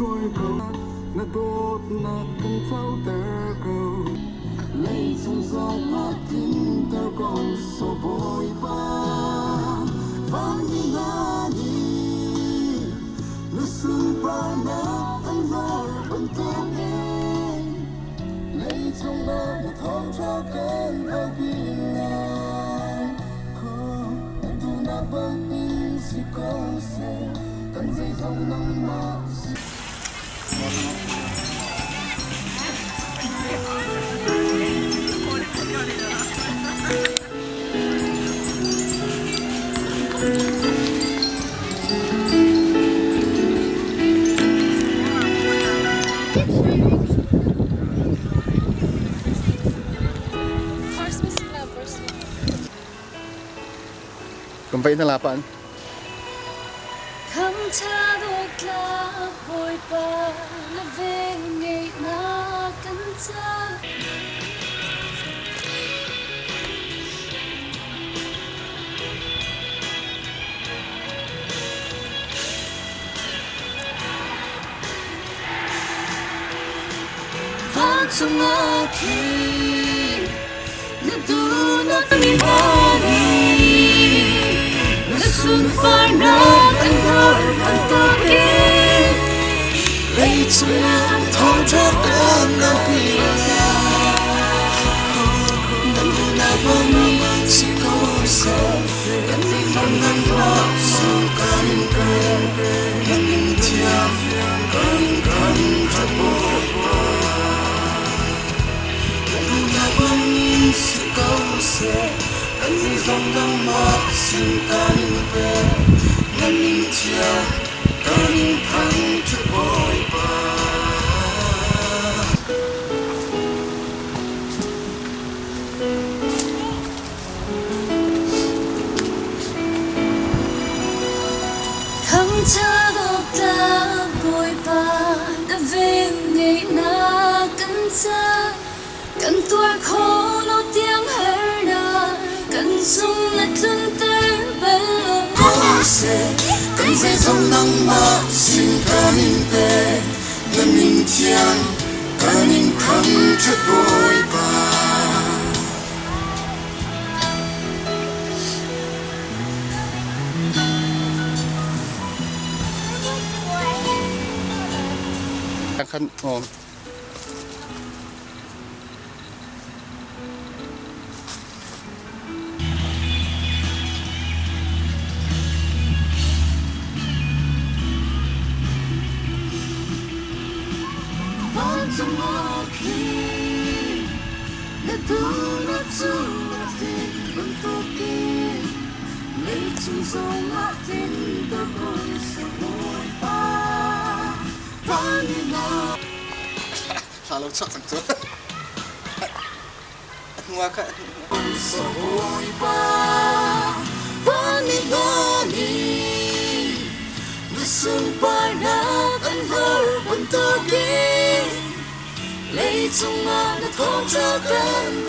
trôi cầu na đốt na cần thâu tơ cầu lấy trong gió mà tin tơ con số bồi ba vang đi na đi nước sương ba na anh lo bận tâm lấy trong đó một thâu cho cơn đau biên ngang anh tu na bận in si câu sẽ cần dây dòng nắng mát Kumpay na lapan. Khăm cha đôi lá bồi ba là về ngày na cắn cha vang trong ngõ khi na du na mi mani xuân phai nắng anh thơ anh ta kia lấy chung thong cho con ngao kia đừng buồn nào bông chỉ có sẽ cần đi lòng ngăn lo dù cả những cơn cần những chia cần cho bố đừng buồn nào bông chỉ có sẽ cần đi lòng ngăn lo xin ta những về ngăn những chia cần những thăng cho bồi ba khăm cha độc ta bồi ba đã về ngày na cắn cha cần tuổi khổ lo tiếng hơi na cần sung nát thân tê bên cô sẽ cần dây dòng nắng mát xin cả những tê ngân những chiang cả những thăng chất bồi ba Khăn hòm. trong ngõ khi na tu na chu na tin bận tu kia lấy chung sông ngõ tin ta con sẽ bồi ba vang đi na Halo chắc thằng chúa. Ngoa cả. sẽ bồi ba vang đi na đi nước sương ba na anh hỡi bận tu kia lấy chung ngõ na thong cho cơn